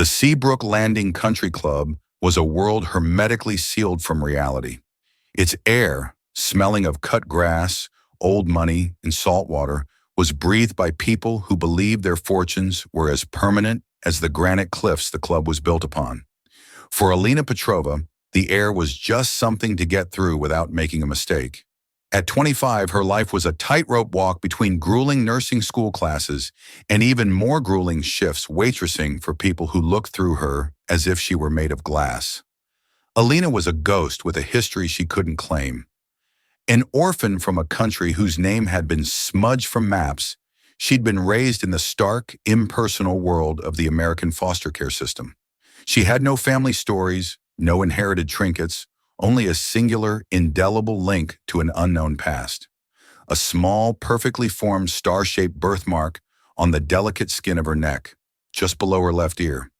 Seabrook Landing Country Club was a world hermetically sealed from reality. Its air, smelling of cut grass, old money, and salt water, was breathed by people who believed their fortunes were as permanent as the granite cliffs the club was built upon. For Alina Petrova, the air was just something to get through without making a mistake. At 25, her life was a tightrope walk between grueling nursing school classes and even more grueling shifts waitressing for people who looked through her as if she were made of glass. Alina was a ghost with a history she couldn't claim. An orphan from a country whose name had been smudged from maps, she'd been raised in the stark, impersonal world of the American foster care system. She had no family stories, no inherited trinkets, only a singular, indelible link to an unknown past. A small, perfectly formed star-shaped birthmark on the delicate skin of her neck, just below her left ear.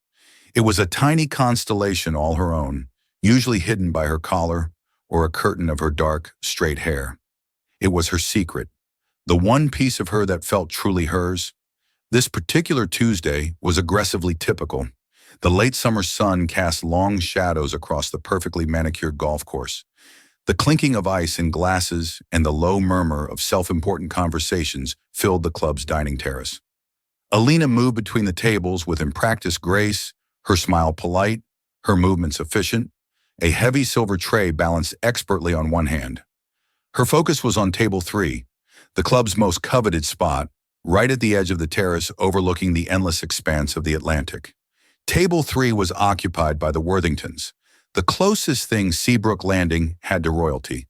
It was a tiny constellation all her own, usually hidden by her collar or a curtain of her dark, straight hair. It was her secret, the one piece of her that felt truly hers. This particular Tuesday was aggressively typical. The late summer sun cast long shadows across the perfectly manicured golf course. The clinking of ice in glasses and the low murmur of self-important conversations filled the club's dining terrace. Alina moved between the tables with impracticed grace, her smile polite, her movements efficient, a heavy silver tray balanced expertly on one hand. Her focus was on table 3, the club's most coveted spot, right at the edge of the terrace overlooking the endless expanse of the Atlantic. Table 3 was occupied by the Worthingtons, the closest thing Seabrook Landing had to royalty.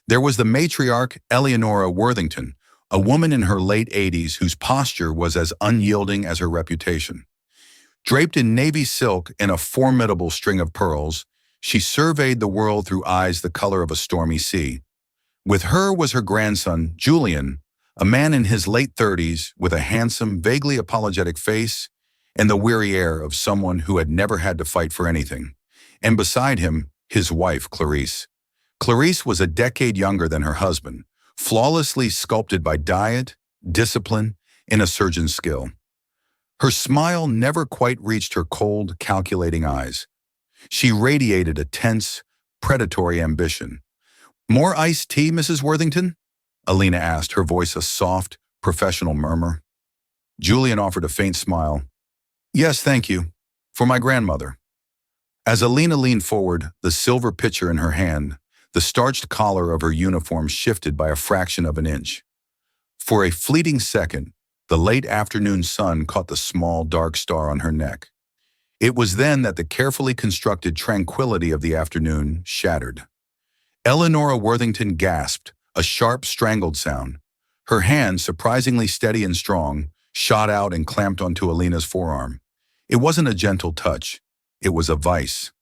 There was the matriarch Eleonora Worthington, a woman in her late 80s whose posture was as unyielding as her reputation. Draped in navy silk and a formidable string of pearls, she surveyed the world through eyes the color of a stormy sea. With her was her grandson, Julian, a man in his late 30s with a handsome, vaguely apologetic face and the weary air of someone who had never had to fight for anything. And beside him, his wife, Clarice. Clarice was a decade younger than her husband, flawlessly sculpted by diet, discipline, and a surgeon's skill. Her smile never quite reached her cold, calculating eyes. She radiated a tense, predatory ambition. "More iced tea, Mrs. Worthington?" Alina asked, her voice a soft, professional murmur. Julian offered a faint smile. "Yes, thank you. For my grandmother." As Alina leaned forward, the silver pitcher in her hand, the starched collar of her uniform shifted by a fraction of an inch. For a fleeting second, the late afternoon sun caught the small, dark star on her neck. It was then that the carefully constructed tranquility of the afternoon shattered. Eleonora Worthington gasped, a sharp, strangled sound. Her hand, surprisingly steady and strong, shot out and clamped onto Alina's forearm. It wasn't a gentle touch. It was a vice.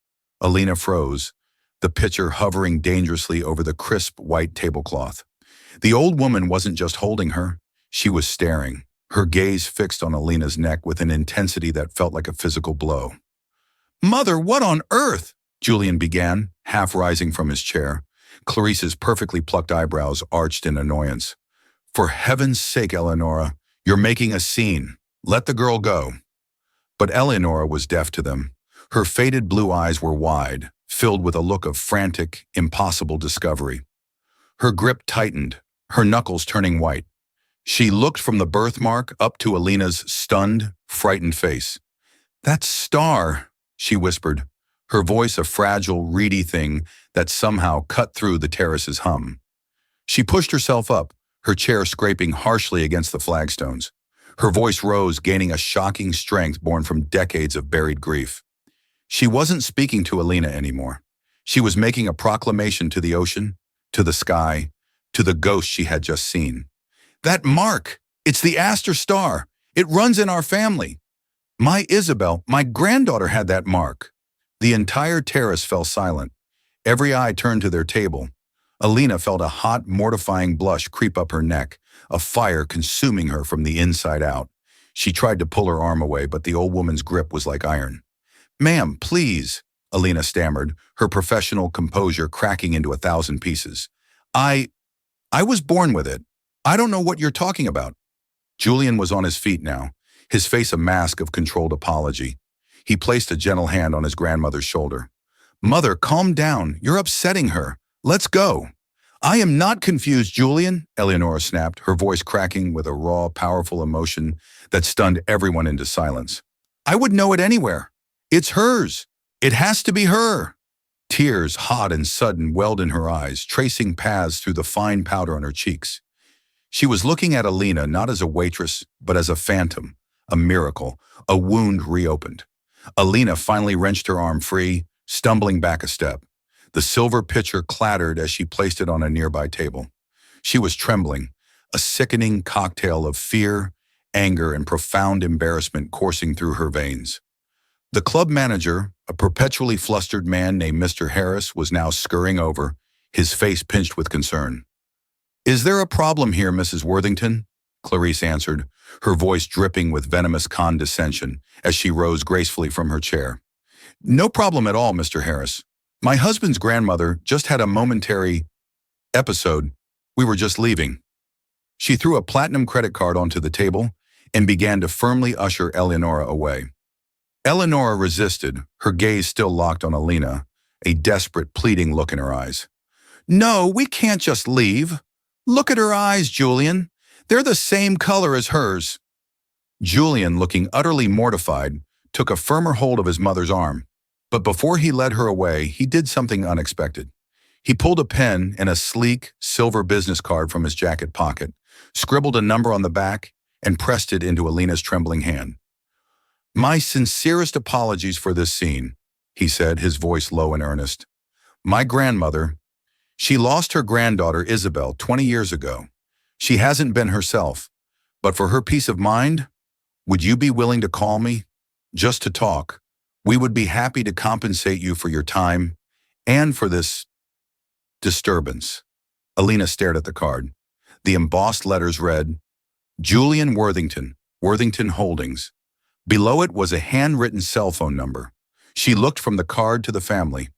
Alina froze, the pitcher hovering dangerously over the crisp white tablecloth. The old woman wasn't just holding her. She was staring, her gaze fixed on Alina's neck with an intensity that felt like a physical blow. "Mother, what on earth?" Julian began, half rising from his chair. Clarice's perfectly plucked eyebrows arched in annoyance. "For heaven's sake, Eleonora, you're making a scene. Let the girl go." But Eleonora was deaf to them. Her faded blue eyes were wide, filled with a look of frantic, impossible discovery. Her grip tightened, her knuckles turning white. She looked from the birthmark up to Alina's stunned, frightened face. "That star," she whispered, her voice a fragile, reedy thing that somehow cut through the terrace's hum. She pushed herself up, her chair scraping harshly against the flagstones. Her voice rose, gaining a shocking strength born from decades of buried grief. She wasn't speaking to Alina anymore. She was making a proclamation to the ocean, to the sky, to the ghost she had just seen. "That mark! It's the Astor Star! It runs in our family! My Isabel, my granddaughter had that mark!" The entire terrace fell silent. Every eye turned to their table. Alina felt a hot, mortifying blush creep up her neck, a fire consuming her from the inside out. She tried to pull her arm away, but the old woman's grip was like iron. "Ma'am, please," Alina stammered, her professional composure cracking into 1,000 pieces. I was born with it. I don't know what you're talking about." Julian was on his feet now, his face a mask of controlled apology. He placed a gentle hand on his grandmother's shoulder. "Mother, calm down. You're upsetting her. Let's go." "I am not confused, Julian," Eleonora snapped, her voice cracking with a raw, powerful emotion that stunned everyone into silence. "I would know it anywhere. It's hers. It has to be her." Tears, hot and sudden, welled in her eyes, tracing paths through the fine powder on her cheeks. She was looking at Alina not as a waitress, but as a phantom, a miracle, a wound reopened. Alina finally wrenched her arm free, stumbling back a step. The silver pitcher clattered as she placed it on a nearby table. She was trembling, a sickening cocktail of fear, anger, and profound embarrassment coursing through her veins. The club manager, a perpetually flustered man named Mr. Harris, was now scurrying over, his face pinched with concern. "Is there a problem here, Mrs. Worthington?" Clarice answered, her voice dripping with venomous condescension as she rose gracefully from her chair. "No problem at all, Mr. Harris. My husband's grandmother just had a momentary episode. We were just leaving." She threw a platinum credit card onto the table and began to firmly usher Eleonora away. Eleonora resisted, her gaze still locked on Alina, a desperate, pleading look in her eyes. "No, we can't just leave. Look at her eyes, Julian. They're the same color as hers." Julian, looking utterly mortified, took a firmer hold of his mother's arm. But before he led her away, he did something unexpected. He pulled a pen and a sleek, silver business card from his jacket pocket, scribbled a number on the back, and pressed it into Alina's trembling hand. "My sincerest apologies for this scene," he said, his voice low and earnest. "My grandmother, she lost her granddaughter Isabel 20 years ago. She hasn't been herself, but for her peace of mind, would you be willing to call me? Just to talk. We would be happy to compensate you for your time and for this disturbance." Alina stared at the card. The embossed letters read, "Julian Worthington, Worthington Holdings." Below it was a handwritten cell phone number. She looked from the card to the family.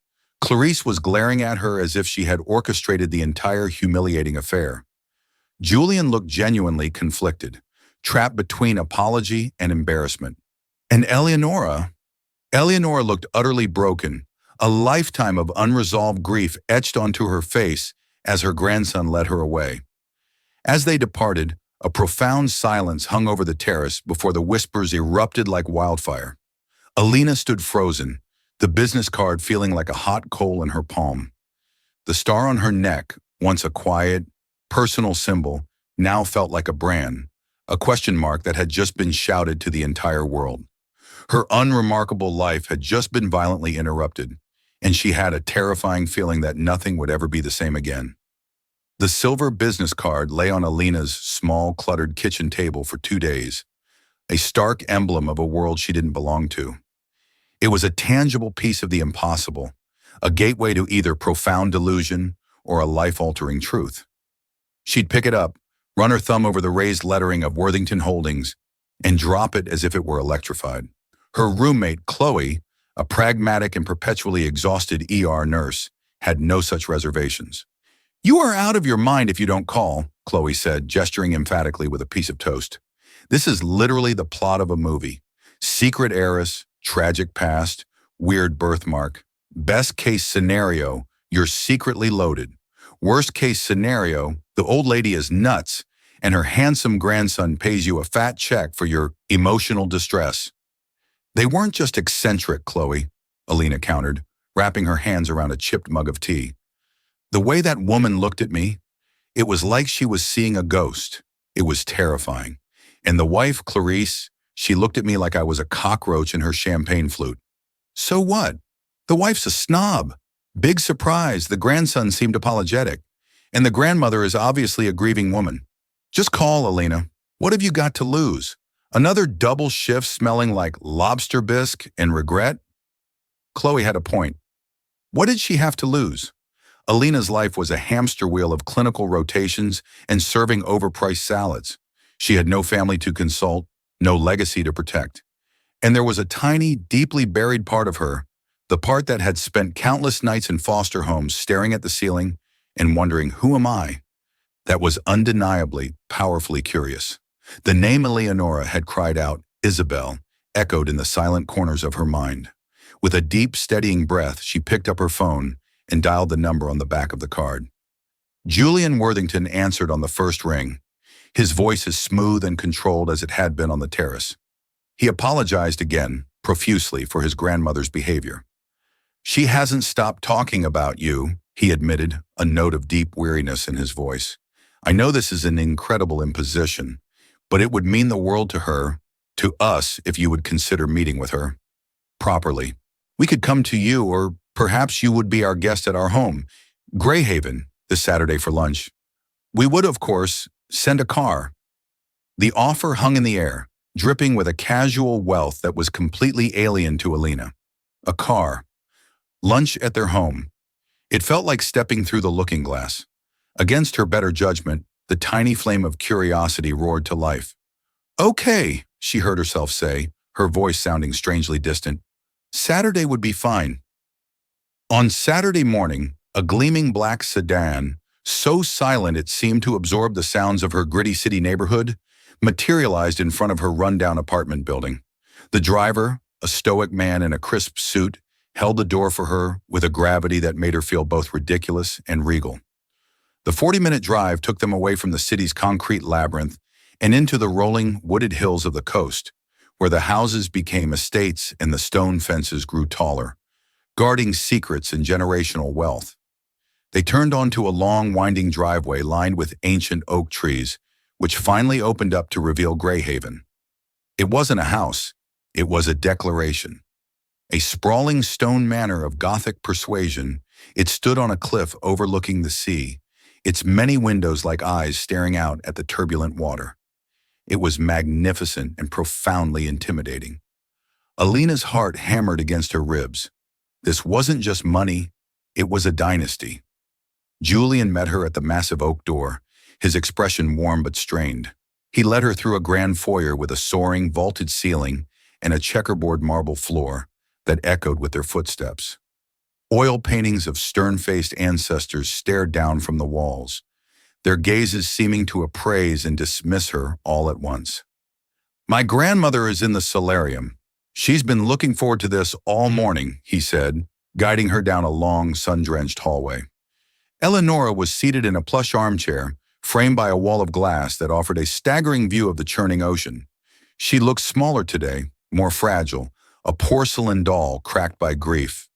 Clarice was glaring at her as if she had orchestrated the entire humiliating affair. Julian looked genuinely conflicted, trapped between apology and embarrassment. And Eleonora looked utterly broken, a lifetime of unresolved grief etched onto her face as her grandson led her away. As they departed, a profound silence hung over the terrace before the whispers erupted like wildfire. Alina stood frozen, the business card feeling like a hot coal in her palm. The star on her neck, once a quiet, personal symbol, now felt like a brand, a question mark that had just been shouted to the entire world. Her unremarkable life had just been violently interrupted, and she had a terrifying feeling that nothing would ever be the same again. The silver business card lay on Alina's small, cluttered kitchen table for 2 days, a stark emblem of a world she didn't belong to. It was a tangible piece of the impossible, a gateway to either profound delusion or a life-altering truth. She'd pick it up, run her thumb over the raised lettering of Worthington Holdings, and drop it as if it were electrified. Her roommate, Chloe, a pragmatic and perpetually exhausted ER nurse, had no such reservations. "You are out of your mind if you don't call," Chloe said, gesturing emphatically with a piece of toast. "This is literally the plot of a movie. Secret heiress, tragic past, weird birthmark. Best case scenario, you're secretly loaded. Worst case scenario, the old lady is nuts, and her handsome grandson pays you a fat check for your emotional distress." "They weren't just eccentric, Chloe," Alina countered, wrapping her hands around a chipped mug of tea. "The way that woman looked at me, it was like she was seeing a ghost. It was terrifying. And the wife, Clarice, she looked at me like I was a cockroach in her champagne flute. So what? The wife's a snob. Big surprise, the grandson seemed apologetic. And the grandmother is obviously a grieving woman. Just call, Alina. What have you got to lose? Another double shift smelling like lobster bisque and regret?" Chloe had a point. What did she have to lose? Alina's life was a hamster wheel of clinical rotations and serving overpriced salads. She had no family to consult, no legacy to protect. And there was a tiny, deeply buried part of her, the part that had spent countless nights in foster homes staring at the ceiling and wondering, who am I? That was undeniably, powerfully curious. The name Eleonora had cried out, Isabel, echoed in the silent corners of her mind. With a deep, steadying breath, she picked up her phone and dialed the number on the back of the card. Julian Worthington answered on the first ring, his voice as smooth and controlled as it had been on the terrace. He apologized again, profusely, for his grandmother's behavior. "She hasn't stopped talking about you," he admitted, a note of deep weariness in his voice. "I know this is an incredible imposition, but it would mean the world to her, to us, if you would consider meeting with her properly. We could come to you, or perhaps you would be our guest at our home, Greyhaven, this Saturday for lunch. We would, of course, send a car." The offer hung in the air, dripping with a casual wealth that was completely alien to Alina. A car. Lunch at their home. It felt like stepping through the looking glass. Against her better judgment, the tiny flame of curiosity roared to life. "Okay," she heard herself say, her voice sounding strangely distant. "Saturday would be fine." On Saturday morning, a gleaming black sedan, so silent it seemed to absorb the sounds of her gritty city neighborhood, materialized in front of her rundown apartment building. The driver, a stoic man in a crisp suit, held the door for her with a gravity that made her feel both ridiculous and regal. The 40-minute drive took them away from the city's concrete labyrinth and into the rolling, wooded hills of the coast, where the houses became estates and the stone fences grew taller, guarding secrets and generational wealth. They turned onto a long, winding driveway lined with ancient oak trees, which finally opened up to reveal Greyhaven. It wasn't a house, it was a declaration. A sprawling stone manor of Gothic persuasion, it stood on a cliff overlooking the sea, its many windows like eyes staring out at the turbulent water. It was magnificent and profoundly intimidating. Alina's heart hammered against her ribs. This wasn't just money, it was a dynasty. Julian met her at the massive oak door, his expression warm but strained. He led her through a grand foyer with a soaring, vaulted ceiling and a checkerboard marble floor that echoed with their footsteps. Oil paintings of stern-faced ancestors stared down from the walls, their gazes seeming to appraise and dismiss her all at once. "My grandmother is in the solarium. She's been looking forward to this all morning," he said, guiding her down a long, sun-drenched hallway. Eleonora was seated in a plush armchair, framed by a wall of glass that offered a staggering view of the churning ocean. She looked smaller today, more fragile, a porcelain doll cracked by grief.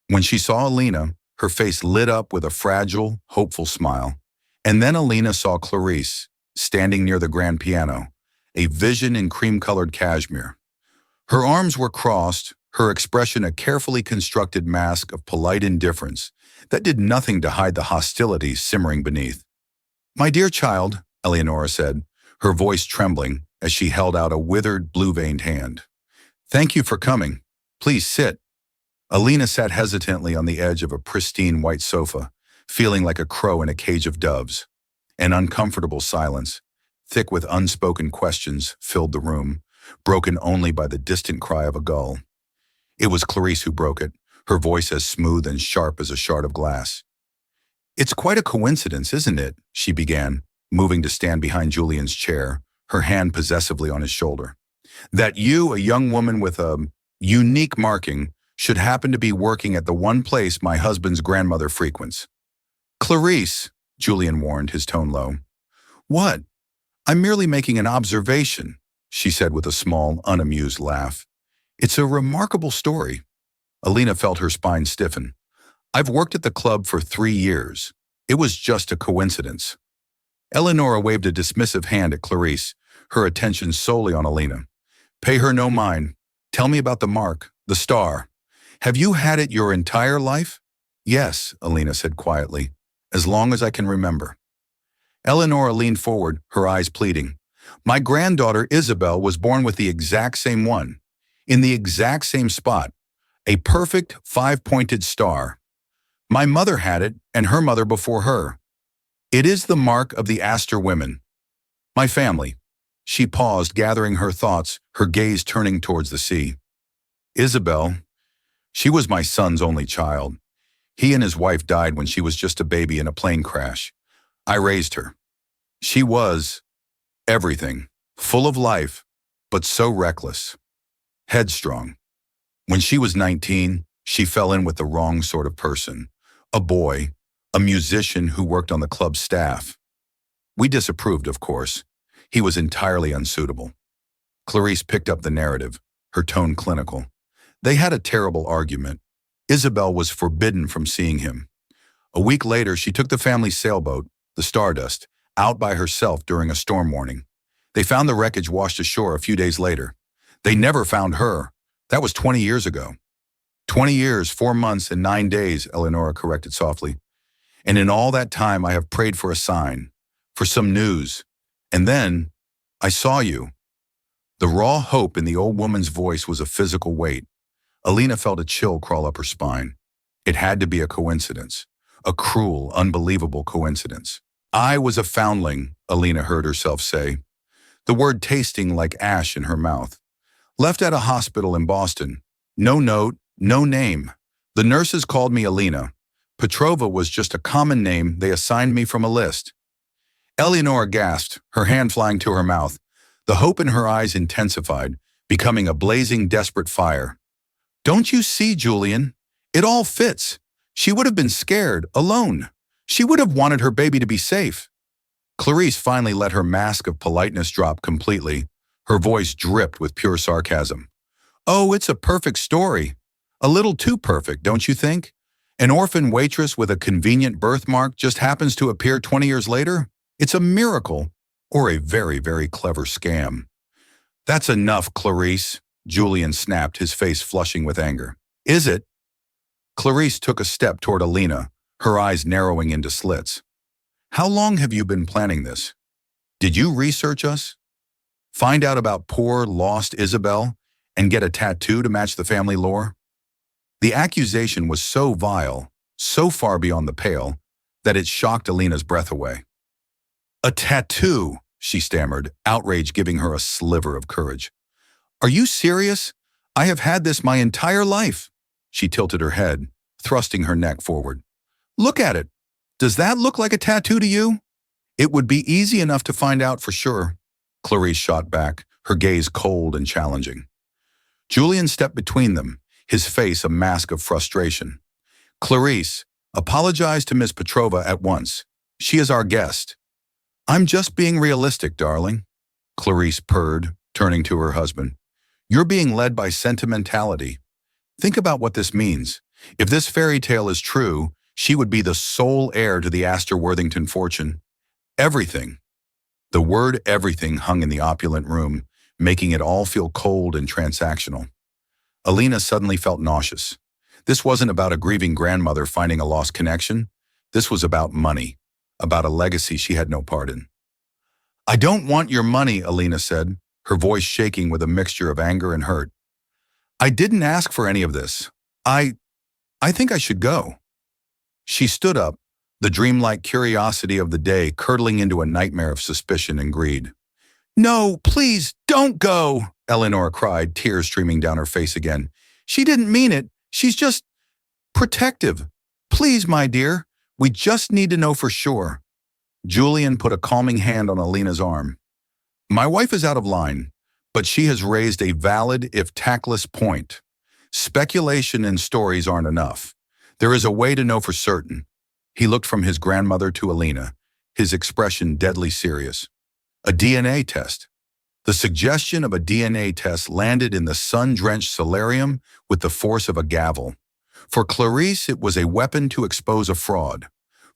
When she saw Alina, her face lit up with a fragile, hopeful smile. And then Alina saw Clarice, standing near the grand piano, a vision in cream-colored cashmere. Her arms were crossed, her expression a carefully constructed mask of polite indifference that did nothing to hide the hostility simmering beneath. "My dear child," Eleonora said, her voice trembling as she held out a withered, blue-veined hand. "Thank you for coming. Please sit." Alina sat hesitantly on the edge of a pristine white sofa, feeling like a crow in a cage of doves. An uncomfortable silence, thick with unspoken questions, filled the room, broken only by the distant cry of a gull. It was Clarice who broke it, her voice as smooth and sharp as a shard of glass. "It's quite a coincidence, isn't it?" she began, moving to stand behind Julian's chair, her hand possessively on his shoulder. "That you, a young woman with a unique marking, should happen to be working at the one place my husband's grandmother frequents." "Clarice," Julian warned, his tone low. "What? I'm merely making an observation," she said with a small, unamused laugh. "It's a remarkable story." Alina felt her spine stiffen. "I've worked at the club for 3 years. It was just a coincidence." Eleonora waved a dismissive hand at Clarice, her attention solely on Alina. "Pay her no mind. Tell me about the mark, the star. Have you had it your entire life?" "Yes," Alina said quietly, "as long as I can remember." Eleonora leaned forward, her eyes pleading. "My granddaughter Isabel was born with the exact same one, in the exact same spot, a perfect 5-pointed star. My mother had it, and her mother before her. It is the mark of the Astor women. My family." She paused, gathering her thoughts, her gaze turning towards the sea. "Isabel, she was my son's only child. He and his wife died when she was just a baby in a plane crash. I raised her. She was everything, full of life, but so reckless. headstrong. When she was 19, she fell in with the wrong sort of person. A boy, a musician who worked on the club's staff. We disapproved, of course. He was entirely unsuitable. Clarice picked up the narrative, her tone clinical. They had a terrible argument. Isabel was forbidden from seeing him. A week later, she took the family's sailboat, the Stardust, out by herself during a storm warning. They found the wreckage washed ashore a few days later. They never found her. That was 20 years ago. 20 years, 4 months, and 9 days, Eleonora corrected softly. And in all that time, I have prayed for a sign, for some news. And then, I saw you. The raw hope in the old woman's voice was a physical weight. Alina felt a chill crawl up her spine. It had to be a coincidence. A cruel, unbelievable coincidence. I was a foundling, Alina heard herself say, the word tasting like ash in her mouth. Left at a hospital in Boston. No note, no name. The nurses called me Alina. Petrova was just a common name they assigned me from a list. Eleonora gasped, her hand flying to her mouth. The hope in her eyes intensified, becoming a blazing, desperate fire. Don't you see, Julian? It all fits. She would have been scared, alone. She would have wanted her baby to be safe. Clarice finally let her mask of politeness drop completely. Her voice dripped with pure sarcasm. Oh, it's a perfect story. A little too perfect, don't you think? An orphan waitress with a convenient birthmark just happens to appear 20 years later? It's a miracle, or a very, very clever scam. That's enough, Clarice, Julian snapped, his face flushing with anger. Is it? Clarice took a step toward Alina, her eyes narrowing into slits. How long have you been planning this? Did you research us? Find out about poor, lost Isabel, and get a tattoo to match the family lore? The accusation was so vile, so far beyond the pale, that it shocked Alina's breath away. A tattoo, she stammered, outrage giving her a sliver of courage. Are you serious? I have had this my entire life. She tilted her head, thrusting her neck forward. Look at it. Does that look like a tattoo to you? It would be easy enough to find out for sure. Clarice shot back, her gaze cold and challenging. Julian stepped between them, his face a mask of frustration. Clarice, apologize to Miss Petrova at once. She is our guest. I'm just being realistic, darling, Clarice purred, turning to her husband. You're being led by sentimentality. Think about what this means. If this fairy tale is true, she would be the sole heir to the Astor Worthington fortune. Everything. The word everything hung in the opulent room, making it all feel cold and transactional. Alina suddenly felt nauseous. This wasn't about a grieving grandmother finding a lost connection. This was about money, about a legacy she had no part in. I don't want your money, Alina said, her voice shaking with a mixture of anger and hurt. I didn't ask for any of this. I think I should go. She stood up, the dreamlike curiosity of the day curdling into a nightmare of suspicion and greed. No, please, don't go, Eleanor cried, tears streaming down her face again. She didn't mean it. She's just protective. Please, my dear, we just need to know for sure. Julian put a calming hand on Alina's arm. My wife is out of line, but she has raised a valid, if tactless, point. Speculation and stories aren't enough. There is a way to know for certain. He looked from his grandmother to Alina, his expression deadly serious. A DNA test. The suggestion of a DNA test landed in the sun-drenched solarium with the force of a gavel. For Clarice, it was a weapon to expose a fraud.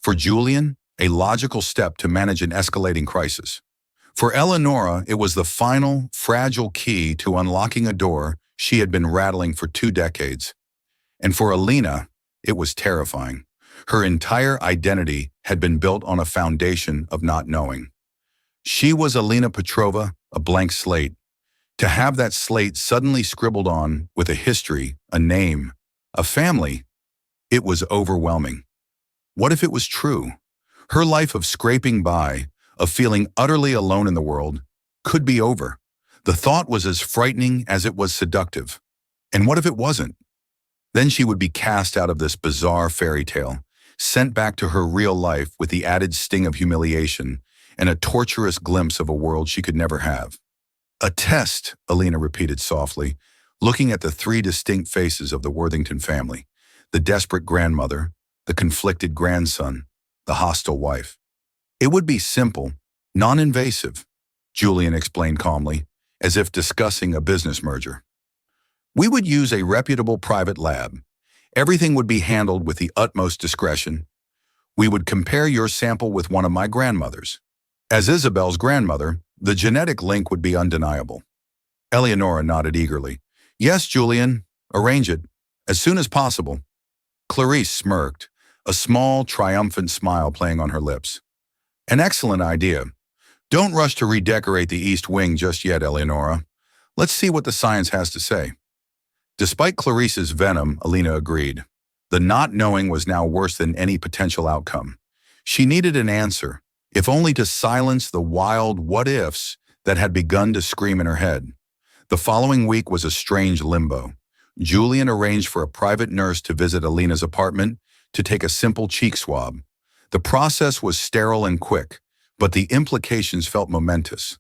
For Julian, a logical step to manage an escalating crisis. For Eleonora, it was the final, fragile key to unlocking a door she had been rattling for 2 decades. And for Alina, it was terrifying. Her entire identity had been built on a foundation of not knowing. She was Alina Petrova, a blank slate. To have that slate suddenly scribbled on with a history, a name, a family, it was overwhelming. What if it was true? Her life of scraping by, of feeling utterly alone in the world, could be over. The thought was as frightening as it was seductive. And what if it wasn't? Then she would be cast out of this bizarre fairy tale, sent back to her real life with the added sting of humiliation and a torturous glimpse of a world she could never have. A test, Alina repeated softly. looking at the three distinct faces of the Worthington family: the desperate grandmother, the conflicted grandson, the hostile wife. It would be simple, non-invasive, Julian explained calmly, as if discussing a business merger. We would use a reputable private lab. Everything would be handled with the utmost discretion. We would compare your sample with one of my grandmothers. As Isabel's grandmother, the genetic link would be undeniable. Eleonora nodded eagerly. Yes, Julian, arrange it, as soon as possible. Clarice smirked, a small, triumphant smile playing on her lips. An excellent idea. Don't rush to redecorate the East Wing just yet, Eleonora. Let's see what the science has to say. Despite Clarice's venom, Alina agreed. The not knowing was now worse than any potential outcome. She needed an answer, if only to silence the wild what-ifs that had begun to scream in her head. The following week was a strange limbo. Julian arranged for a private nurse to visit Alina's apartment to take a simple cheek swab. The process was sterile and quick, but the implications felt momentous.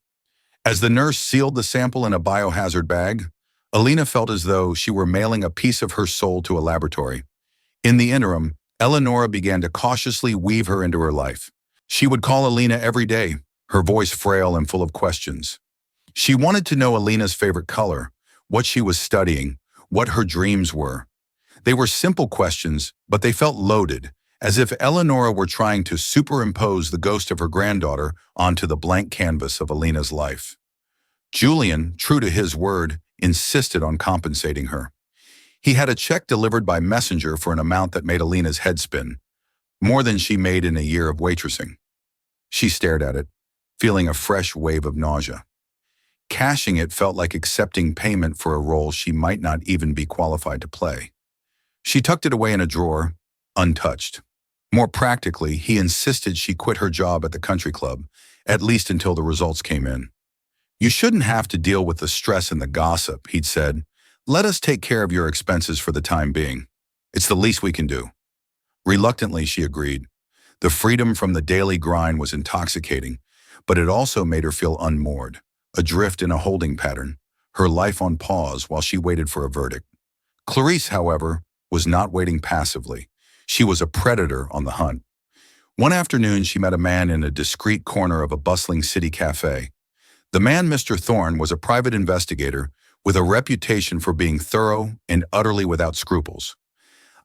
As the nurse sealed the sample in a biohazard bag, Alina felt as though she were mailing a piece of her soul to a laboratory. In the interim, Eleonora began to cautiously weave her into her life. She would call Alina every day, her voice frail and full of questions. She wanted to know Alina's favorite color, what she was studying, what her dreams were. They were simple questions, but they felt loaded, as if Eleonora were trying to superimpose the ghost of her granddaughter onto the blank canvas of Alina's life. Julian, true to his word, insisted on compensating her. He had a check delivered by messenger for an amount that made Alina's head spin, more than she made in a year of waitressing. She stared at it, feeling a fresh wave of nausea. Cashing it felt like accepting payment for a role she might not even be qualified to play. She tucked it away in a drawer, untouched. More practically, he insisted she quit her job at the country club, at least until the results came in. You shouldn't have to deal with the stress and the gossip, he'd said. Let us take care of your expenses for the time being. It's the least we can do. Reluctantly, she agreed. The freedom from the daily grind was intoxicating, but it also made her feel unmoored, adrift in a holding pattern, her life on pause while she waited for a verdict. Clarice, however, was not waiting passively. She was a predator on the hunt. One afternoon, she met a man in a discreet corner of a bustling city cafe. The man, Mr. Thorne, was a private investigator with a reputation for being thorough and utterly without scruples.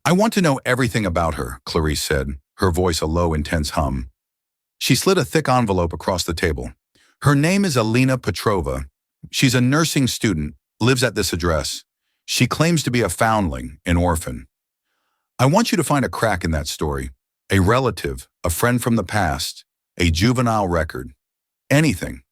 I want to know everything about her, Clarice said, her voice a low, intense hum. She slid a thick envelope across the table. Her name is Alina Petrova. She's a nursing student, lives at this address. She claims to be a foundling, an orphan. I want you to find a crack in that story. A relative, a friend from the past, a juvenile record. Anything.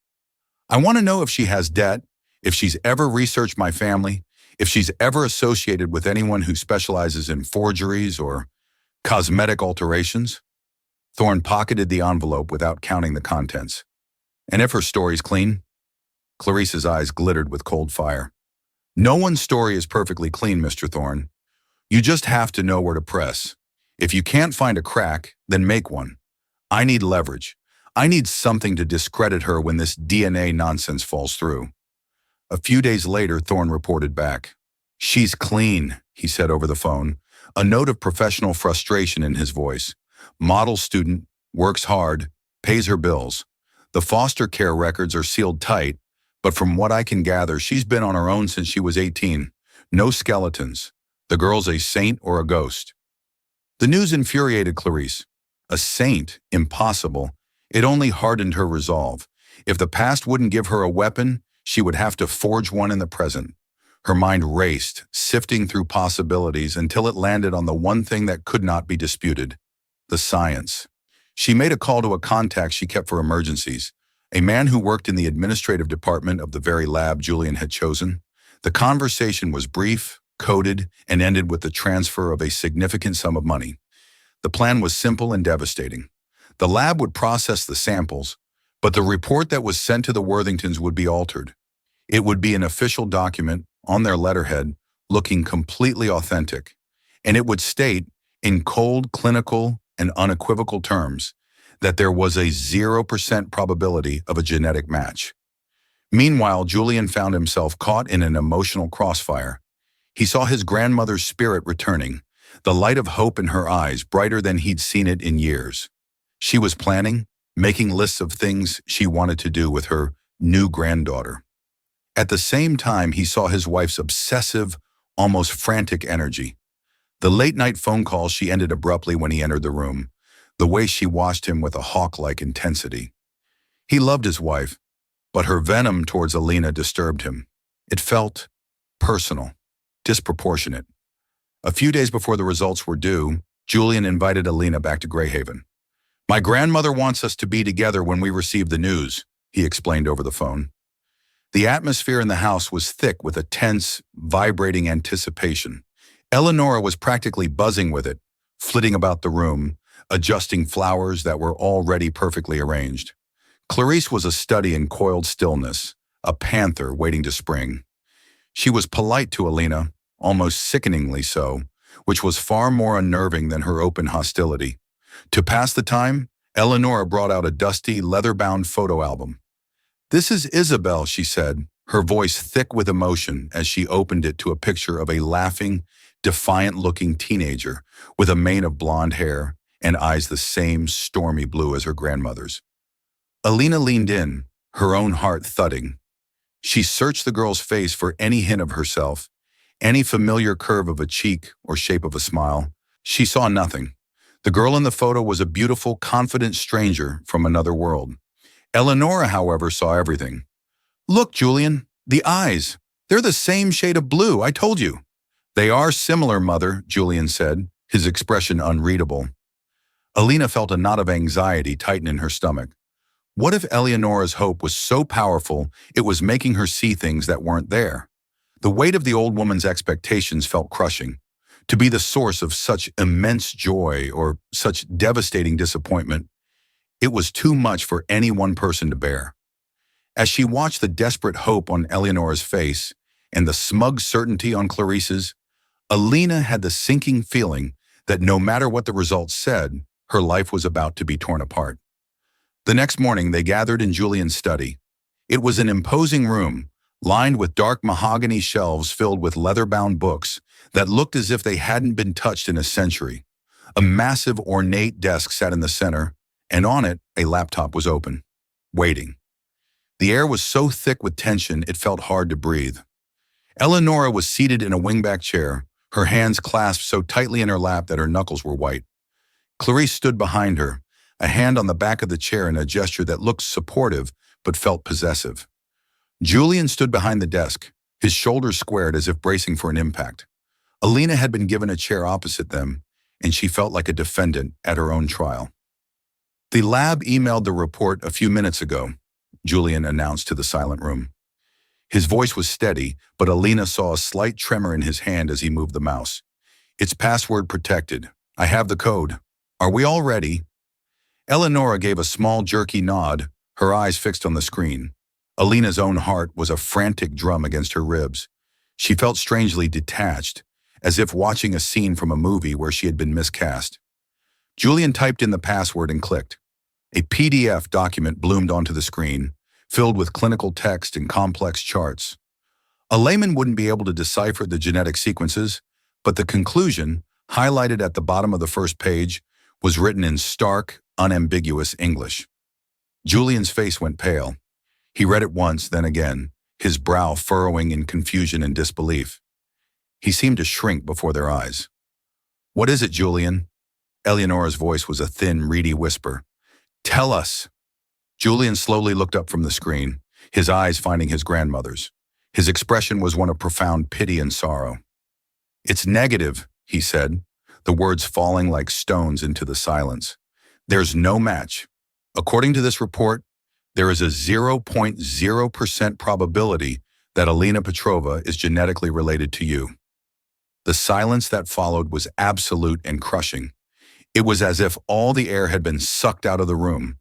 I want to know if she has debt, if she's ever researched my family, if she's ever associated with anyone who specializes in forgeries or cosmetic alterations. Thorne pocketed the envelope without counting the contents. And if her story's clean? Clarice's eyes glittered with cold fire. No one's story is perfectly clean, Mr. Thorne. You just have to know where to press. If you can't find a crack, then make one. I need leverage. I need something to discredit her when this DNA nonsense falls through. A few days later, Thorne reported back. She's clean, he said over the phone, a note of professional frustration in his voice. Model student, works hard, pays her bills. The foster care records are sealed tight, but from what I can gather, she's been on her own since she was 18. No skeletons. The girl's a saint or a ghost. The news infuriated Clarice. A saint? Impossible. It only hardened her resolve. If the past wouldn't give her a weapon, she would have to forge one in the present. Her mind raced, sifting through possibilities until it landed on the one thing that could not be disputed: the science. She made a call to a contact she kept for emergencies, a man who worked in the administrative department of the very lab Julian had chosen. The conversation was brief, coded, and ended with the transfer of a significant sum of money. The plan was simple and devastating. The lab would process the samples, but the report that was sent to the Worthingtons would be altered. It would be an official document on their letterhead, looking completely authentic, and it would state, in cold, clinical, and unequivocal terms, that there was a 0% probability of a genetic match. Meanwhile, Julian found himself caught in an emotional crossfire. He saw his grandmother's spirit returning, the light of hope in her eyes brighter than he'd seen it in years. She was planning, making lists of things she wanted to do with her new granddaughter. At the same time, he saw his wife's obsessive, almost frantic energy. The late-night phone call she ended abruptly when he entered the room, the way she watched him with a hawk-like intensity. He loved his wife, but her venom towards Alina disturbed him. It felt personal, disproportionate. A few days before the results were due, Julian invited Alina back to Greyhaven. "My grandmother wants us to be together when we receive the news," he explained over the phone. The atmosphere in the house was thick with a tense, vibrating anticipation. Eleonora was practically buzzing with it, flitting about the room, adjusting flowers that were already perfectly arranged. Clarice was a study in coiled stillness, a panther waiting to spring. She was polite to Alina, almost sickeningly so, which was far more unnerving than her open hostility. To pass the time, Eleonora brought out a dusty, leather-bound photo album. "This is Isabel," she said, her voice thick with emotion as she opened it to a picture of a laughing, defiant-looking teenager with a mane of blonde hair and eyes the same stormy blue as her grandmother's. Alina leaned in, her own heart thudding. She searched the girl's face for any hint of herself, any familiar curve of a cheek or shape of a smile. She saw nothing. The girl in the photo was a beautiful, confident stranger from another world. Eleonora, however, saw everything. "Look, Julian, the eyes. They're the same shade of blue, I told you." "They are similar, Mother," Julian said, his expression unreadable. Alina felt a knot of anxiety tighten in her stomach. What if Eleonora's hope was so powerful it was making her see things that weren't there? The weight of the old woman's expectations felt crushing. To be the source of such immense joy or such devastating disappointment, it was too much for any one person to bear. As she watched the desperate hope on Eleonora's face and the smug certainty on Clarice's, Alina had the sinking feeling that no matter what the results said, her life was about to be torn apart. The next morning, they gathered in Julian's study. It was an imposing room, lined with dark mahogany shelves filled with leather-bound books that looked as if they hadn't been touched in a century. A massive, ornate desk sat in the center, and on it, a laptop was open, waiting. The air was so thick with tension it felt hard to breathe. Eleonora was seated in a wingback chair, her hands clasped so tightly in her lap that her knuckles were white. Clarice stood behind her, a hand on the back of the chair in a gesture that looked supportive but felt possessive. Julian stood behind the desk, his shoulders squared as if bracing for an impact. Alina had been given a chair opposite them, and she felt like a defendant at her own trial. "The lab emailed the report a few minutes ago," Julian announced to the silent room. His voice was steady, but Alina saw a slight tremor in his hand as he moved the mouse. "It's password protected. I have the code. Are we all ready?" Eleonora gave a small, jerky nod, her eyes fixed on the screen. Alina's own heart was a frantic drum against her ribs. She felt strangely detached, as if watching a scene from a movie where she had been miscast. Julian typed in the password and clicked. A PDF document bloomed onto the screen, filled with clinical text and complex charts. A layman wouldn't be able to decipher the genetic sequences, but the conclusion, highlighted at the bottom of the first page, was written in stark, unambiguous English. Julian's face went pale. He read it once, then again, his brow furrowing in confusion and disbelief. He seemed to shrink before their eyes. "What is it, Julian?" Eleonora's voice was a thin, reedy whisper. "Tell us." Julian slowly looked up from the screen, his eyes finding his grandmother's. His expression was one of profound pity and sorrow. "It's negative," he said, the words falling like stones into the silence. "There's no match. According to this report, there is a 0.0% probability that Alina Petrova is genetically related to you." The silence that followed was absolute and crushing. It was as if all the air had been sucked out of the room.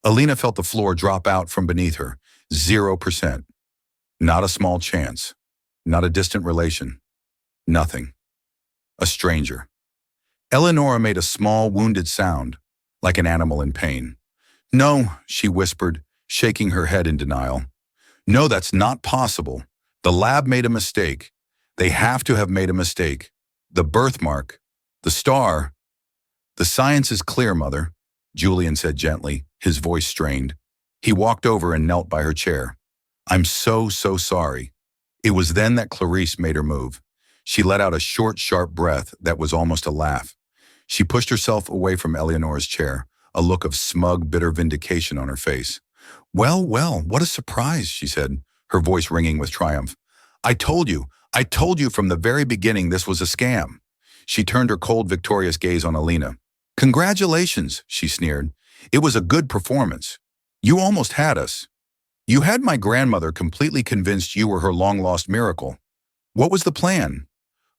Alina felt the floor drop out from beneath her. 0%. Not a small chance. Not a distant relation. Nothing. A stranger. Eleonora made a small, wounded sound, like an animal in pain. "No," she whispered, shaking her head in denial. No, that's not possible. The lab made a mistake. They have to have made a mistake. The birthmark, the star. The science is clear, Mother, Julian said gently, his voice strained. He walked over and knelt by her chair. I'm so sorry. It was then that Clarice made her move. She let out a short, sharp breath that was almost a laugh. She pushed herself away from Eleanor's chair, a look of smug, bitter vindication on her face. Well, what a surprise, she said, her voice ringing with triumph. I told you from the very beginning this was a scam. She turned her cold, victorious gaze on Alina. Congratulations, she sneered. It was a good performance. You almost had us. You had my grandmother completely convinced you were her long-lost miracle. What was the plan?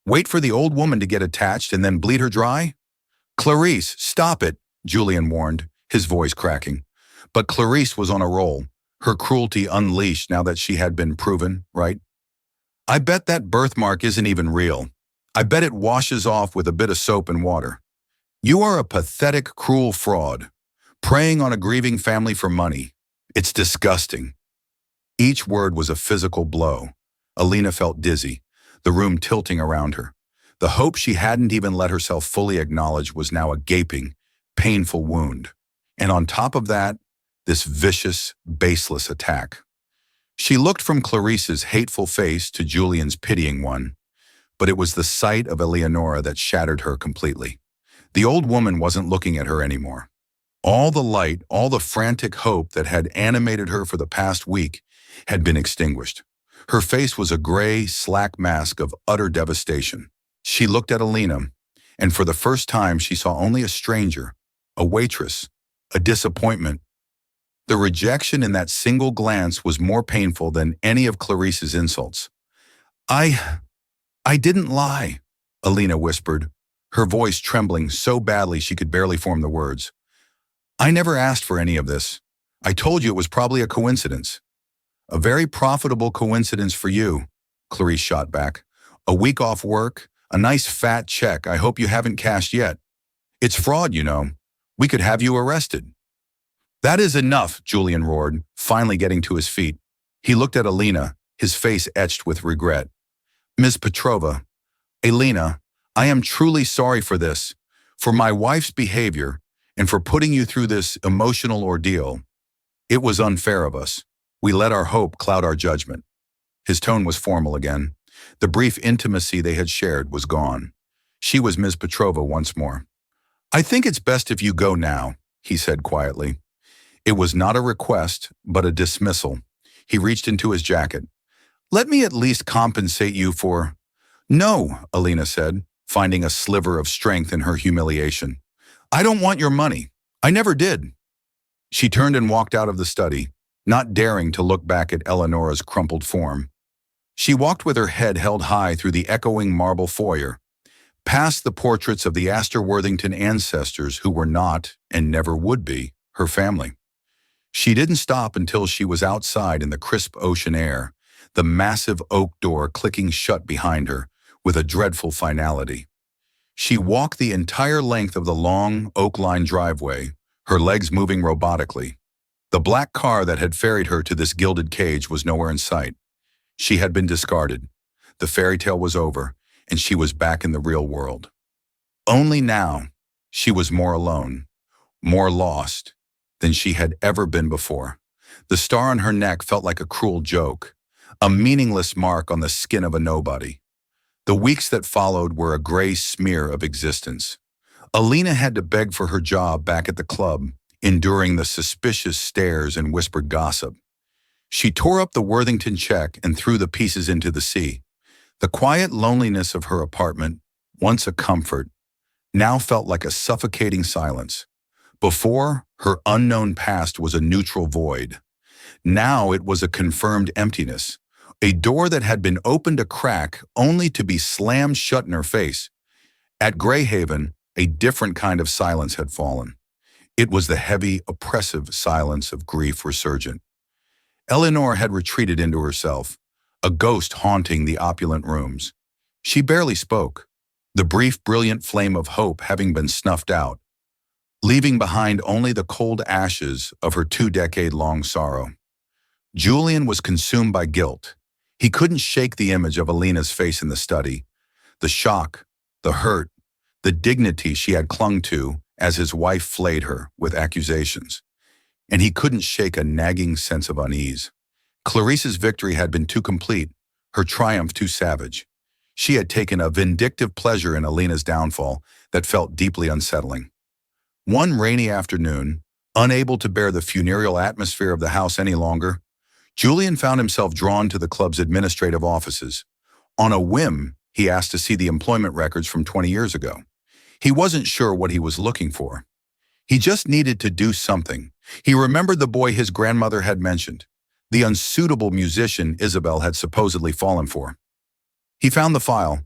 Wait for the old woman to get attached and then bleed her dry? Clarice, stop it, Julian warned, his voice cracking. But Clarice was on a roll, her cruelty unleashed now that she had been proven, right? I bet that birthmark isn't even real. I bet it washes off with a bit of soap and water. You are a pathetic, cruel fraud, preying on a grieving family for money. It's disgusting. Each word was a physical blow. Alina felt dizzy, the room tilting around her. The hope she hadn't even let herself fully acknowledge was now a gaping, painful wound. And on top of that, this vicious, baseless attack. She looked from Clarice's hateful face to Julian's pitying one, but it was the sight of Eleonora that shattered her completely. The old woman wasn't looking at her anymore. All the light, all the frantic hope that had animated her for the past week had been extinguished. Her face was a gray, slack mask of utter devastation. She looked at Alina, and for the first time she saw only a stranger, a waitress, a disappointment. The rejection in that single glance was more painful than any of Clarice's insults. I didn't lie, Alina whispered, her voice trembling so badly she could barely form the words. I never asked for any of this. I told you it was probably a coincidence. A very profitable coincidence for you, Clarice shot back. A week off work, a nice fat check I hope you haven't cashed yet. It's fraud, you know. We could have you arrested. That is enough, Julian roared, finally getting to his feet. He looked at Alina, his face etched with regret. Ms. Petrova, Alina, I am truly sorry for this, for my wife's behavior, and for putting you through this emotional ordeal. It was unfair of us. We let our hope cloud our judgment. His tone was formal again. The brief intimacy they had shared was gone. She was Ms. Petrova once more. I think it's best if you go now, he said quietly. It was not a request, but a dismissal. He reached into his jacket. Let me at least compensate you for... No, Alina said, finding a sliver of strength in her humiliation. I don't want your money. I never did. She turned and walked out of the study, not daring to look back at Eleonora's crumpled form. She walked with her head held high through the echoing marble foyer, past the portraits of the Astor Worthington ancestors who were not, and never would be, her family. She didn't stop until she was outside in the crisp ocean air, the massive oak door clicking shut behind her with a dreadful finality. She walked the entire length of the long, oak-lined driveway, her legs moving robotically. The black car that had ferried her to this gilded cage was nowhere in sight. She had been discarded. The fairy tale was over, and she was back in the real world. Only now, she was more alone, more lost than she had ever been before. The star on her neck felt like a cruel joke, a meaningless mark on the skin of a nobody. The weeks that followed were a gray smear of existence. Alina had to beg for her job back at the club, enduring the suspicious stares and whispered gossip. She tore up the Worthington check and threw the pieces into the sea. The quiet loneliness of her apartment, once a comfort, now felt like a suffocating silence. Before, her unknown past was a neutral void. Now it was a confirmed emptiness, a door that had been opened a crack only to be slammed shut in her face. At Greyhaven, a different kind of silence had fallen. It was the heavy, oppressive silence of grief resurgent. Eleanor had retreated into herself, a ghost haunting the opulent rooms. She barely spoke, the brief, brilliant flame of hope having been snuffed out, leaving behind only the cold ashes of her 2-decade-long sorrow. Julian was consumed by guilt. He couldn't shake the image of Alina's face in the study, the shock, the hurt, the dignity she had clung to as his wife flayed her with accusations. And he couldn't shake a nagging sense of unease. Clarice's victory had been too complete, her triumph too savage. She had taken a vindictive pleasure in Alina's downfall that felt deeply unsettling. One rainy afternoon, unable to bear the funereal atmosphere of the house any longer, Julian found himself drawn to the club's administrative offices. On a whim, he asked to see the employment records from 20 years ago. He wasn't sure what he was looking for. He just needed to do something. He remembered the boy his grandmother had mentioned, the unsuitable musician Isabel had supposedly fallen for. He found the file.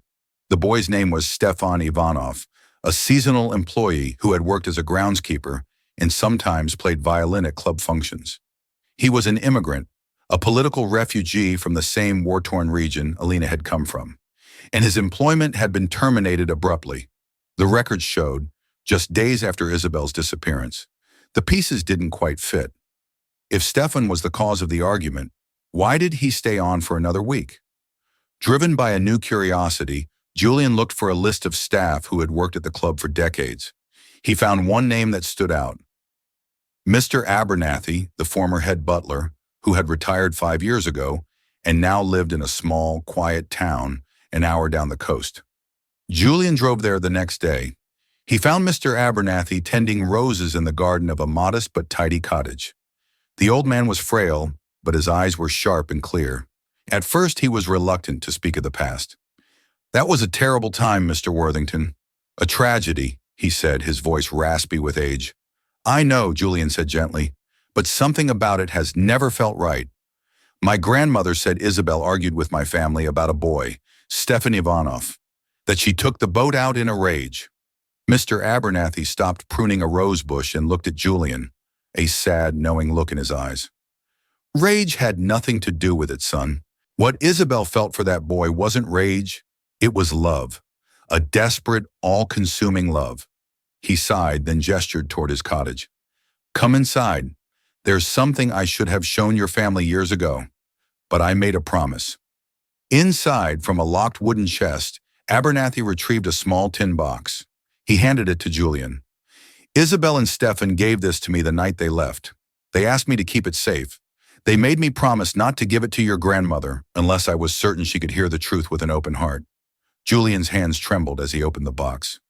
The boy's name was Stefan Ivanov, a seasonal employee who had worked as a groundskeeper and sometimes played violin at club functions. He was an immigrant, a political refugee from the same war-torn region Alina had come from, and his employment had been terminated abruptly. The records showed, just days after Isabel's disappearance, the pieces didn't quite fit. If Stefan was the cause of the argument, why did he stay on for another week? Driven by a new curiosity, Julian looked for a list of staff who had worked at the club for decades. He found one name that stood out. Mr. Abernathy, the former head butler, who had retired 5 years ago and now lived in a small, quiet town an hour down the coast. Julian drove there the next day. He found Mr. Abernathy tending roses in the garden of a modest but tidy cottage. The old man was frail, but his eyes were sharp and clear. At first, he was reluctant to speak of the past. "That was a terrible time, Mr. Worthington. A tragedy," he said, his voice raspy with age. "I know," Julian said gently, "but something about it has never felt right. My grandmother said Isabel argued with my family about a boy, Stefan Ivanov, that she took the boat out in a rage." Mr. Abernathy stopped pruning a rose bush and looked at Julian, a sad, knowing look in his eyes. "Rage had nothing to do with it, son. What Isabel felt for that boy wasn't rage, it was love. A desperate, all-consuming love." He sighed, then gestured toward his cottage. "Come inside. There's something I should have shown your family years ago, but I made a promise." Inside, from a locked wooden chest, Abernathy retrieved a small tin box. He handed it to Julian. "Isabel and Stefan gave this to me the night they left. They asked me to keep it safe. They made me promise not to give it to your grandmother unless I was certain she could hear the truth with an open heart." Julian's hands trembled as he opened the box.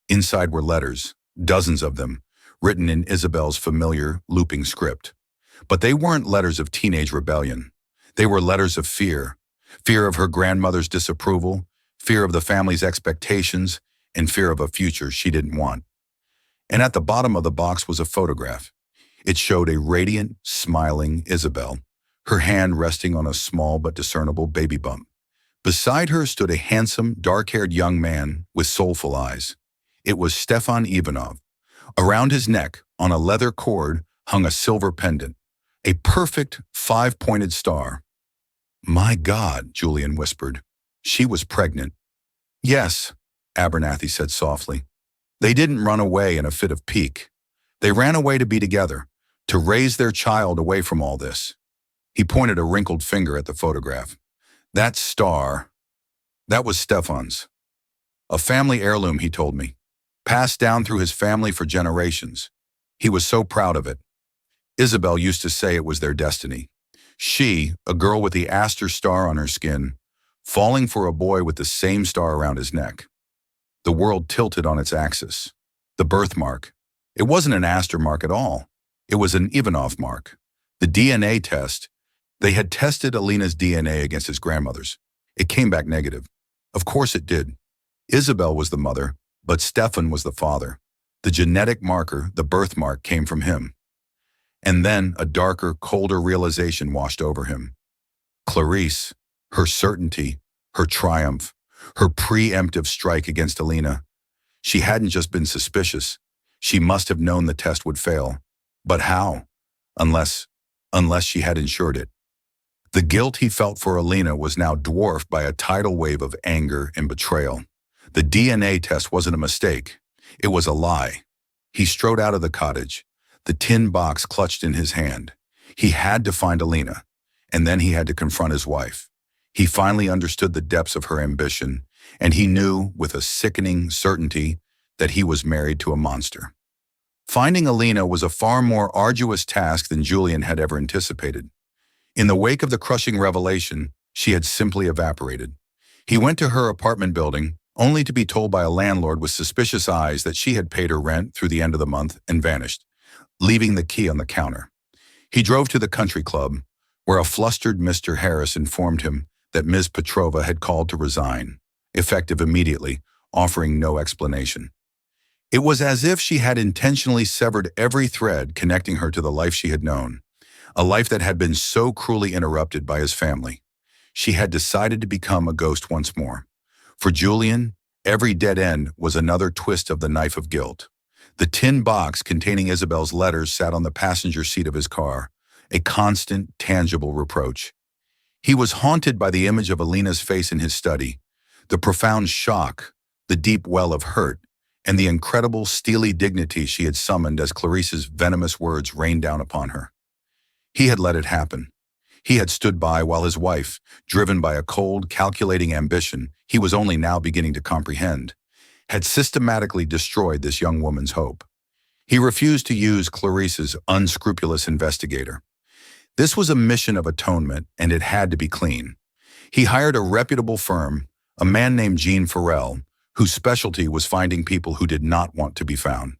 Inside were letters, dozens of them, written in Isabel's familiar, looping script. But they weren't letters of teenage rebellion. They were letters of fear. Fear of her grandmother's disapproval, fear of the family's expectations, and fear of a future she didn't want. And at the bottom of the box was a photograph. It showed a radiant, smiling Isabel, her hand resting on a small but discernible baby bump. Beside her stood a handsome, dark-haired young man with soulful eyes. It was Stefan Ivanov. Around his neck, on a leather cord, hung a silver pendant, a perfect, 5-pointed star. "My God," Julian whispered. She was pregnant. "Yes," Abernathy said softly. "They didn't run away in a fit of pique. They ran away to be together, to raise their child away from all this." He pointed a wrinkled finger at the photograph. "That star, that was Stefan's. A family heirloom, he told me, passed down through his family for generations. He was so proud of it. Isabel used to say it was their destiny. She, a girl with the aster star on her skin, falling for a boy with the same star around his neck. The world tilted on its axis. The birthmark. It wasn't an aster mark at all. It was an Ivanov mark. The DNA test. They had tested Alina's DNA against his grandmother's. It came back negative. Of course it did. Isabel was the mother, but Stefan was the father. The genetic marker, the birthmark, came from him. And then a darker, colder realization washed over him. Clarice, her certainty, her triumph, her preemptive strike against Alina. She hadn't just been suspicious. She must have known the test would fail. But how? Unless she had ensured it. The guilt he felt for Alina was now dwarfed by a tidal wave of anger and betrayal. The DNA test wasn't a mistake. It was a lie. He strode out of the cottage, the tin box clutched in his hand. He had to find Alina. and then he had to confront his wife. He finally understood the depths of her ambition, and he knew with a sickening certainty that he was married to a monster. Finding Alina was a far more arduous task than Julian had ever anticipated. In the wake of the crushing revelation, she had simply evaporated. He went to her apartment building, only to be told by a landlord with suspicious eyes that she had paid her rent through the end of the month and vanished, leaving the key on the counter. He drove to the country club, where a flustered Mr. Harris informed him that Ms. Petrova had called to resign, effective immediately, offering no explanation. It was as if she had intentionally severed every thread connecting her to the life she had known, a life that had been so cruelly interrupted by his family. She had decided to become a ghost once more. For Julian, every dead end was another twist of the knife of guilt. The tin box containing Isabel's letters sat on the passenger seat of his car, a constant, tangible reproach. He was haunted by the image of Alina's face in his study, the profound shock, the deep well of hurt, and the incredible steely dignity she had summoned as Clarice's venomous words rained down upon her. He had let it happen. He had stood by while his wife, driven by a cold, calculating ambition he was only now beginning to comprehend, had systematically destroyed this young woman's hope. He refused to use Clarice's unscrupulous investigator. This was a mission of atonement, and it had to be clean. He hired a reputable firm, a man named Gene Farrell, whose specialty was finding people who did not want to be found.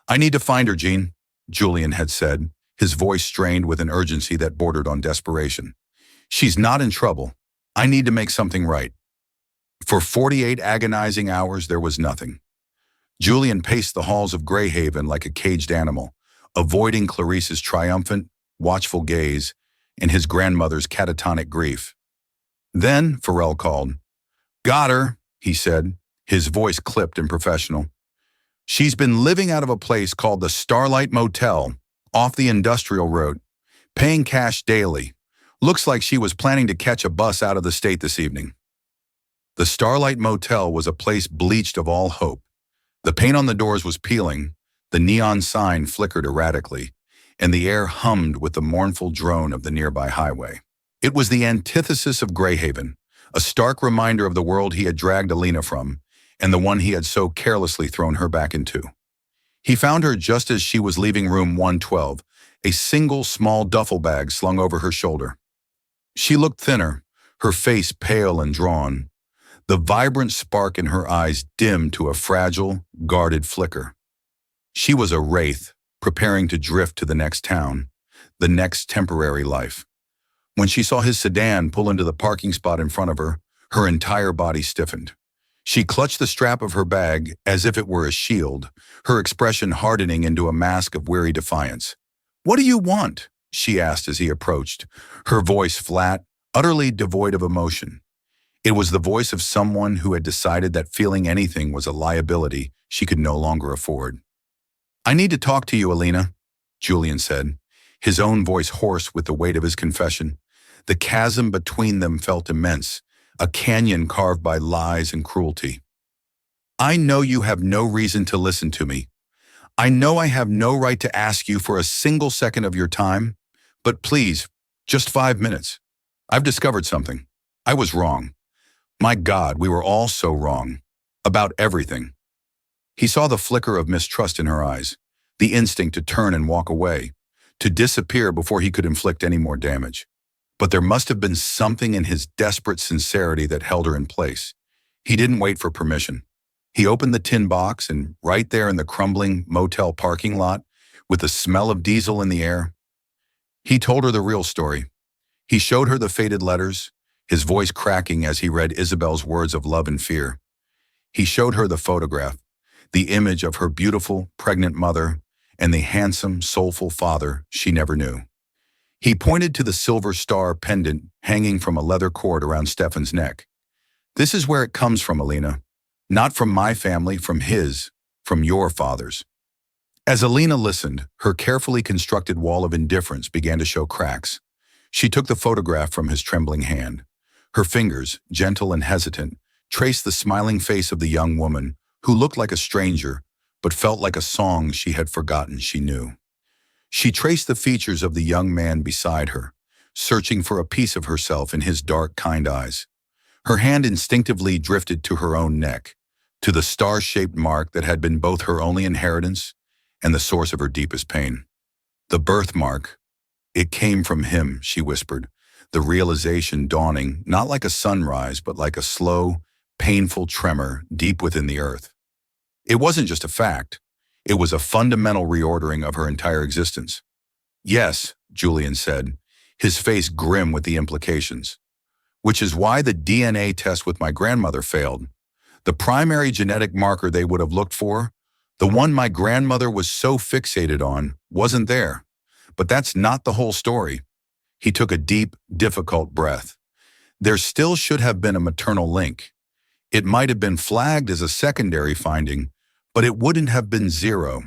"I need to find her, Gene," Julian had said, his voice strained with an urgency that bordered on desperation. "She's not in trouble. I need to make something right." For 48 agonizing hours, there was nothing. Julian paced the halls of Greyhaven like a caged animal, avoiding Clarice's triumphant, watchful gaze and his grandmother's catatonic grief. Then Farrell called. "Got her," he said, his voice clipped and professional. "She's been living out of a place called the Starlight Motel, off the Industrial Road, paying cash daily. Looks like she was planning to catch a bus out of the state this evening." The Starlight Motel was a place bleached of all hope. The paint on the doors was peeling, the neon sign flickered erratically, and the air hummed with the mournful drone of the nearby highway. It was the antithesis of Greyhaven, a stark reminder of the world he had dragged Alina from, and the one he had so carelessly thrown her back into. He found her just as she was leaving room 112, a single small duffel bag slung over her shoulder. She looked thinner, her face pale and drawn, the vibrant spark in her eyes dimmed to a fragile, guarded flicker. She was a wraith, preparing to drift to the next town, the next temporary life. When she saw his sedan pull into the parking spot in front of her, her entire body stiffened. She clutched the strap of her bag as if it were a shield, her expression hardening into a mask of weary defiance. "What do you want?" she asked as he approached, her voice flat, utterly devoid of emotion. It was the voice of someone who had decided that feeling anything was a liability she could no longer afford. "I need to talk to you, Alina," Julian said, his own voice hoarse with the weight of his confession. The chasm between them felt immense, a canyon carved by lies and cruelty. "I know you have no reason to listen to me. I know I have no right to ask you for a single second of your time, but please, just 5 minutes. I've discovered something. I was wrong. My God, we were all so wrong. About everything." He saw the flicker of mistrust in her eyes, the instinct to turn and walk away, to disappear before he could inflict any more damage. But there must have been something in his desperate sincerity that held her in place. He didn't wait for permission. He opened the tin box, and right there in the crumbling motel parking lot, with the smell of diesel in the air, he told her the real story. He showed her the faded letters, his voice cracking as he read Isabel's words of love and fear. He showed her the photograph, the image of her beautiful, pregnant mother, and the handsome, soulful father she never knew. He pointed to the silver star pendant hanging from a leather cord around Stefan's neck. "This is where it comes from, Alina. Not from my family, from his, from your father's." As Alina listened, her carefully constructed wall of indifference began to show cracks. She took the photograph from his trembling hand. Her fingers, gentle and hesitant, traced the smiling face of the young woman, who looked like a stranger, but felt like a song she had forgotten she knew. She traced the features of the young man beside her, searching for a piece of herself in his dark, kind eyes. Her hand instinctively drifted to her own neck, to the star-shaped mark that had been both her only inheritance and the source of her deepest pain. The birthmark. It came from him, she whispered, the realization dawning not like a sunrise but like a slow, painful tremor deep within the earth. It wasn't just a fact. It was a fundamental reordering of her entire existence. Yes, Julian said, his face grim with the implications. Which is why the DNA test with my grandmother failed. The primary genetic marker they would have looked for, the one my grandmother was so fixated on, wasn't there. But that's not the whole story. He took a deep, difficult breath. There still should have been a maternal link. It might have been flagged as a secondary finding, but it wouldn't have been zero.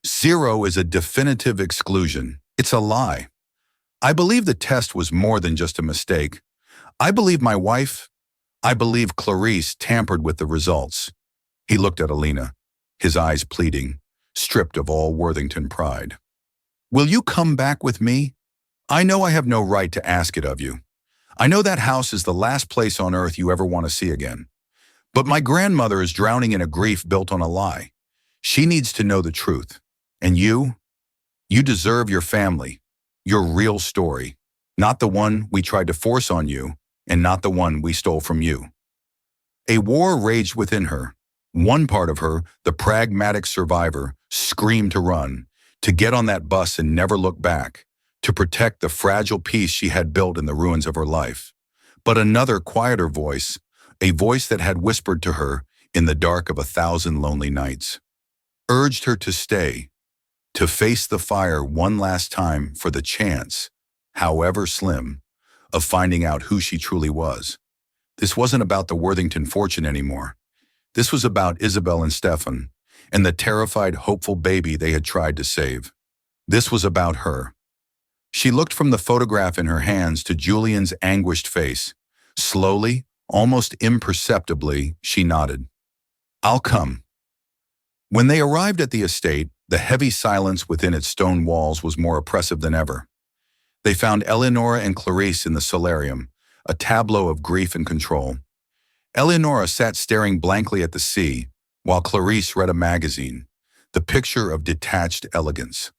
Zero is a definitive exclusion. It's a lie. I believe the test was more than just a mistake. I believe Clarice tampered with the results. He looked at Alina, his eyes pleading, stripped of all Worthington pride. Will you come back with me? I know I have no right to ask it of you. I know that house is the last place on earth you ever want to see again. But my grandmother is drowning in a grief built on a lie. She needs to know the truth. And you deserve your family, your real story, not the one we tried to force on you, and not the one we stole from you. A war raged within her. One part of her, the pragmatic survivor, screamed to run, to get on that bus and never look back, to protect the fragile peace she had built in the ruins of her life. But another quieter voice, a voice that had whispered to her in the dark of 1,000 lonely nights, urged her to stay, to face the fire one last time for the chance, however slim, of finding out who she truly was. This wasn't about the Worthington fortune anymore. This was about Isabel and Stefan, and the terrified, hopeful baby they had tried to save. This was about her. She looked from the photograph in her hands to Julian's anguished face. Slowly, almost imperceptibly, she nodded. I'll come. When they arrived at the estate, the heavy silence within its stone walls was more oppressive than ever. They found Eleonora and Clarice in the solarium, a tableau of grief and control. Eleonora sat staring blankly at the sea, while Clarice read a magazine, the picture of detached elegance.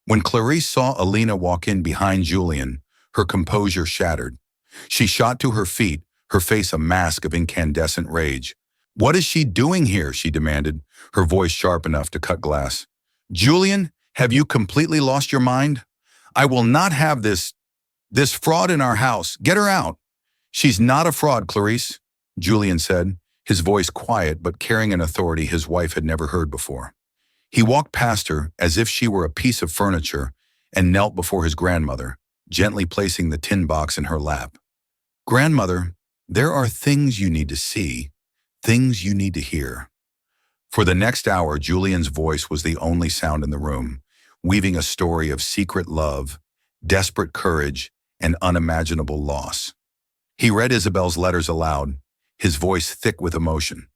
When Clarice saw Alina walk in behind Julian, her composure shattered. She shot to her feet, her face a mask of incandescent rage. What is she doing here? She demanded, her voice sharp enough to cut glass. Julian, have you completely lost your mind? I will not have this fraud in our house. Get her out. She's not a fraud, Clarice, Julian said, his voice quiet but carrying an authority his wife had never heard before. He walked past her as if she were a piece of furniture and knelt before his grandmother, gently placing the tin box in her lap. Grandmother, there are things you need to see, things you need to hear. For the next hour, Julian's voice was the only sound in the room, weaving a story of secret love, desperate courage, and unimaginable loss. He read Isabel's letters aloud, his voice thick with emotion.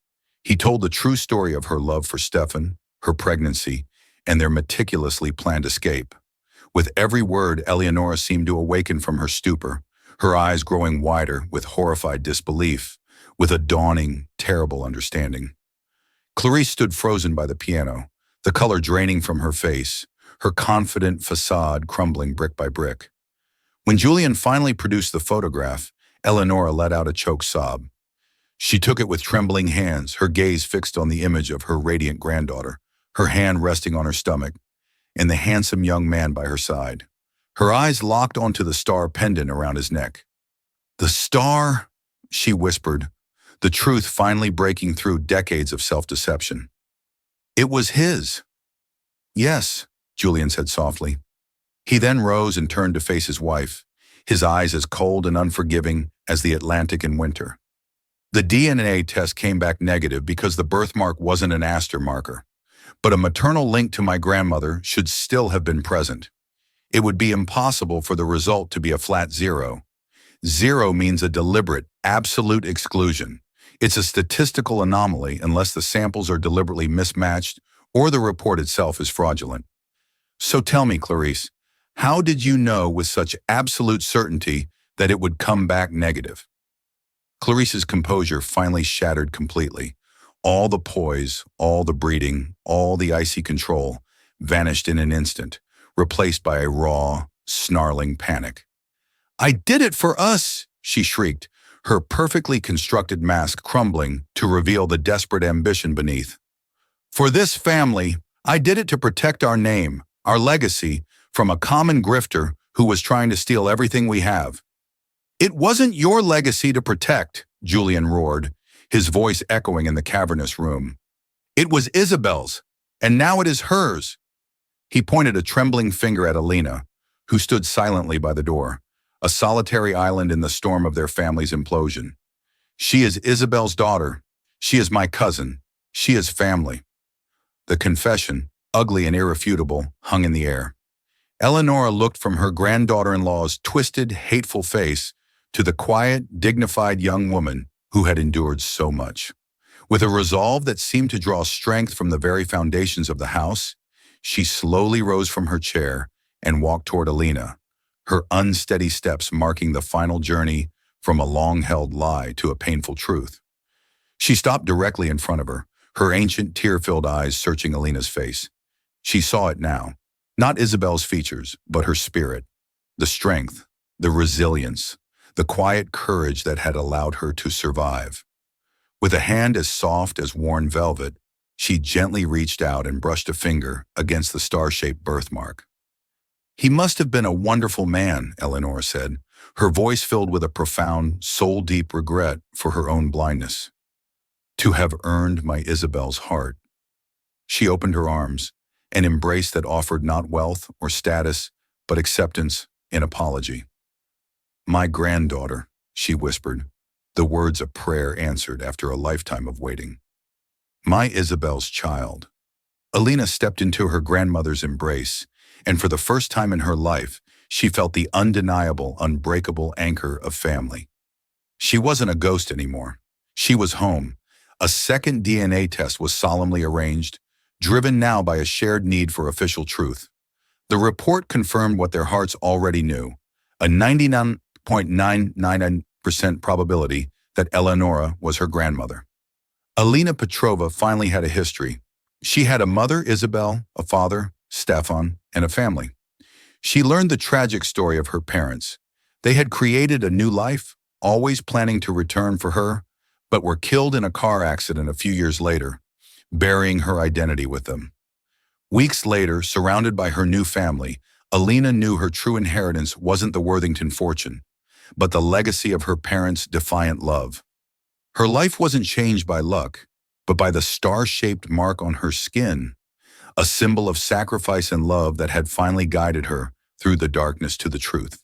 He told the true story of her love for Stefan, her pregnancy, and their meticulously planned escape. With every word, Eleonora seemed to awaken from her stupor, her eyes growing wider with horrified disbelief, with a dawning, terrible understanding. Clarice stood frozen by the piano, the color draining from her face, her confident facade crumbling brick by brick. When Julian finally produced the photograph, Eleonora let out a choked sob. She took it with trembling hands, her gaze fixed on the image of her radiant granddaughter, her hand resting on her stomach, and the handsome young man by her side. Her eyes locked onto the star pendant around his neck. The star, she whispered, the truth finally breaking through decades of self-deception. It was his. Yes, Julian said softly. He then rose and turned to face his wife, his eyes as cold and unforgiving as the Atlantic in winter. The DNA test came back negative because the birthmark wasn't an Astor marker, but a maternal link to my grandmother should still have been present. It would be impossible for the result to be a flat zero. Zero means a deliberate, absolute exclusion. It's a statistical anomaly unless the samples are deliberately mismatched or the report itself is fraudulent. So tell me, Clarice, How did you know with such absolute certainty that it would come back negative? Clarice's composure finally shattered completely. All the poise, all the breeding, all the icy control vanished in an instant, replaced by a raw, snarling panic. "I did it for us!" she shrieked, her perfectly constructed mask crumbling to reveal the desperate ambition beneath. "For this family, I did it to protect our name, our legacy, from a common grifter who was trying to steal everything we have." "It wasn't your legacy to protect," Julian roared, his voice echoing in the cavernous room. "It was Isabel's, and now it is hers." He pointed a trembling finger at Alina, who stood silently by the door, a solitary island in the storm of their family's implosion. "She is Isabel's daughter. She is my cousin. She is family." The confession, ugly and irrefutable, hung in the air. Eleonora looked from her granddaughter-in-law's twisted, hateful face to the quiet, dignified young woman who had endured so much. With a resolve that seemed to draw strength from the very foundations of the house, she slowly rose from her chair and walked toward Alina, her unsteady steps marking the final journey from a long-held lie to a painful truth. She stopped directly in front of her ancient, tear-filled eyes searching Alina's face. She saw it now, not Isabel's features, but her spirit, the strength, the resilience, the quiet courage that had allowed her to survive. With a hand as soft as worn velvet, she gently reached out and brushed a finger against the star-shaped birthmark. "He must have been a wonderful man," Eleanor said, her voice filled with a profound, soul-deep regret for her own blindness. "To have earned my Isabel's heart." She opened her arms, an embrace that offered not wealth or status, but acceptance and apology. "My granddaughter," she whispered, the words a prayer answered after a lifetime of waiting. "My Isabel's child." Alina stepped into her grandmother's embrace, and for the first time in her life, she felt the undeniable, unbreakable anchor of family. She wasn't a ghost anymore. She was home. A second DNA test was solemnly arranged, driven now by a shared need for official truth. The report confirmed what their hearts already knew, a 99.999% probability that Eleonora was her grandmother. Alina Petrova finally had a history. She had a mother, Isabel, a father, Stefan, and a family. She learned the tragic story of her parents. They had created a new life, always planning to return for her, but were killed in a car accident a few years later, burying her identity with them. Weeks later, surrounded by her new family, Alina knew her true inheritance wasn't the Worthington fortune, but the legacy of her parents' defiant love. Her life wasn't changed by luck, but by the star-shaped mark on her skin, a symbol of sacrifice and love that had finally guided her through the darkness to the truth.